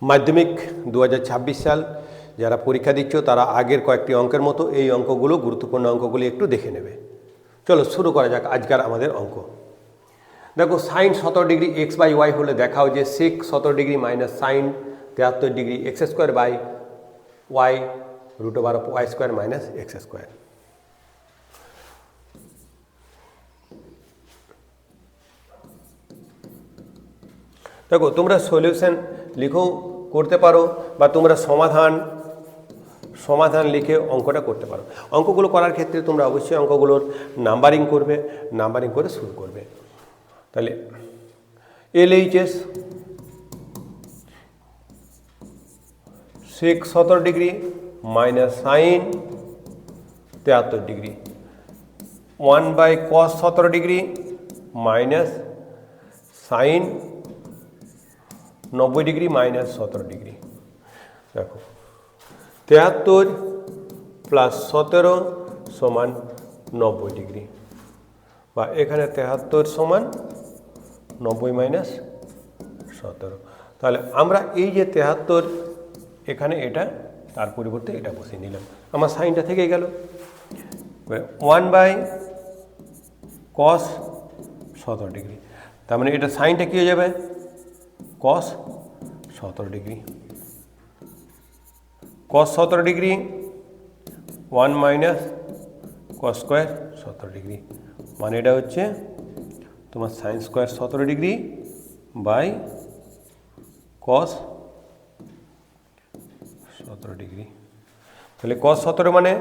মাধ্যমিক 2026 সাল যারা পরীক্ষা দিচ্ছ তারা আগের কয়েকটি অঙ্কের মতো এই অঙ্কগুলো গুরুত্বপূর্ণ অঙ্কগুলি একটু দেখে নেবে। চলো শুরু করা যাক আজকের আমাদের অঙ্ক। দেখো sine 17 degree x by y হলে দেখাও যে sec 17 degree minus sine 73 degree x square by y root over of y square minus x square. দেখো তোমরা সলিউশন লিখেও করতে পারো বা তোমরা সমাধান লিখে অঙ্কটা করতে পারো। অঙ্কগুলো করার ক্ষেত্রে তোমরা অবশ্যই অঙ্কগুলোর নাম্বারিং করবে, নাম্বারিং করে শুরু করবে। তাহলে LHS sec 17 degree minus sine 73 degree 1 by cos 17 degree minus sine 90 degree minus 17 degree. দেখো 73 প্লাস 17 সমান 90 ডিগ্রি, বা এখানে 73 সমান 90 মাইনাস 17। তাহলে আমরা এই যে 73 এখানে এটা তার পরিবর্তে এটা বসিয়ে নিলাম, আমার সাইনটা থেকে গেল। 1 বাই কস 17 ডিগ্রি, তার মানে এটা সাইনটা কী হয়ে যাবে cos 17 degree. Cos 17 degree 1 minus cos square 17 degree, মানে এটা হচ্ছে তোমার sine square 17 degree by cos 17 degree. তাহলে কস 17 মানে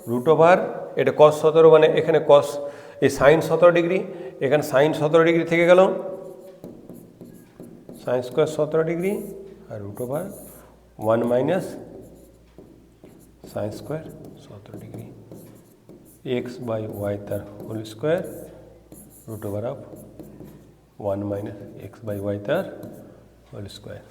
রুট ওভার, এটা কস 17 মানে এখানে কস এই সাইন 17 ডিগ্রি, এখানে সাইন 17 ডিগ্রি থেকে গেল সাইন স্কোয়ার 17 ডিগ্রি আর root over 1 minus sine square 17 degree x by Y তার whole square root over of 1 minus X by Y তার হোল স্কোয়ার।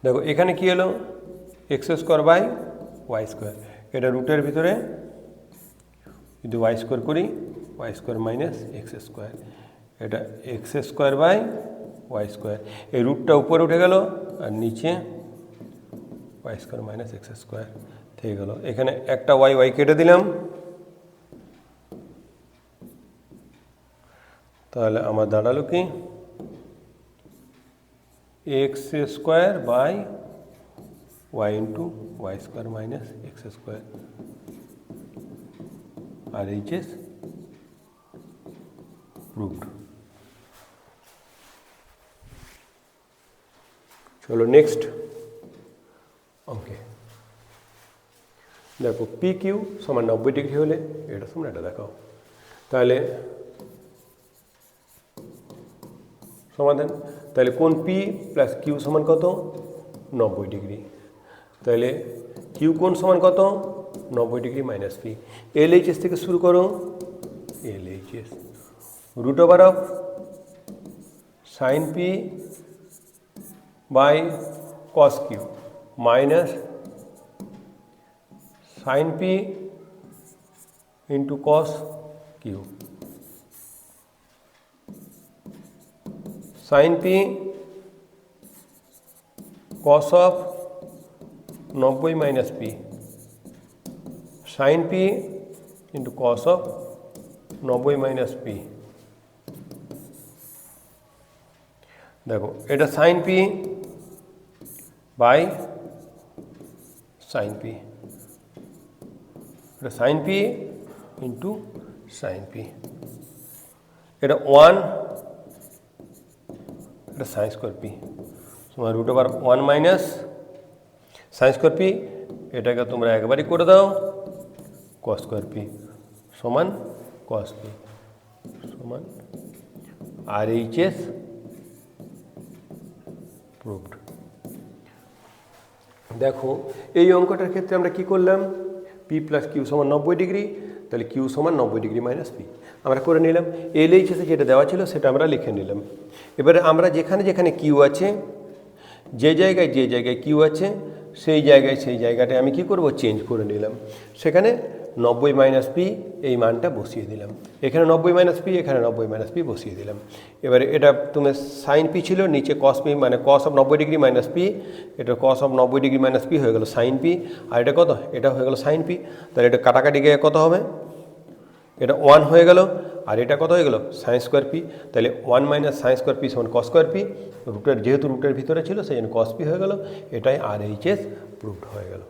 দেখো এখানে কি হলো X square by Y square, এটা রুটের ভিতরে যদি ওয়াই স্কোয়ার করি Y square minus x square, এটা X square by Y square, এই রুটটা উপরে উঠে গেল আর নিচে y square minus x square থেকে গেল। এখানে একটা ওয়াই কেটে দিলাম, তাহলে আমার দাঁড়ালো কি x square by y into y square minus x square RHS proved. চলো নেক্সট ওকে। দেখো পি কিউ সমান 90 ডিগ্রি হলে এটা সমান এটা দেখাও, তাহলে সমাধান। তাহলে কোন পি প্লাস কিউ সমান কত 90 ডিগ্রি, তাহলে কিউ কোণ সমান কত 90 ডিগ্রি মাইনাস পি। LHS থেকে শুরু করো, LHS root over of sine P by cos Q minus sine P into cos Q, sine P cos of 90 minus P sine P into cos of 90 minus P. দেখো এটা sine P by sine P, এটা sine P into sine P, এটা 1 এটা sine square P তোমার root over 1 minus sine square P, এটাকে তোমরা একবারই করে দাও কস স্কোয়ার পি সমান কস পি সমান আর এইচএস প্রুভড। দেখো এই অঙ্কটার ক্ষেত্রে আমরা কি করলাম, পি প্লাস কিউ সমান 90 ডিগ্রি, তাহলে কিউ সমান 90 ডিগ্রি মাইনাস পি আমরা করে নিলাম। LHS যেটা দেওয়া ছিল সেটা আমরা লিখে নিলাম। এবারে আমরা যেখানে যেখানে কিউ আছে যে জায়গায় কিউ আছে সেই জায়গাটায় আমি কি করব, চেঞ্জ করে নিলাম। সেখানে 90 মাইনাস পি এই মানটা বসিয়ে দিলাম, এখানে 90 মাইনাস পি, এখানে 90 মাইনাস পি বসিয়ে দিলাম। এবারে এটা তুমি সাইন পি ছিল, নিচে কস পি মানে cos of 90 degree minus P, এটা cos of 90 degree minus P হয়ে গেল সাইন পি, আর এটা কত, এটা হয়ে গেল সাইন পি। তাহলে এটা কাটাকাটি গিয়ে কত হবে, এটা 1 হয়ে গেল, আর এটা কত হয়ে গেল সাইন স্কোয়ার পি। তাহলে 1 মাইনাস সাইন স্কোয়ার পি সমান কস স্কোয়ার পি, যেহেতু রুটের ভিতরে ছিল সেই জন্য কস পি হয়ে গেল। এটাই RHS প্রুভড হয়ে গেল।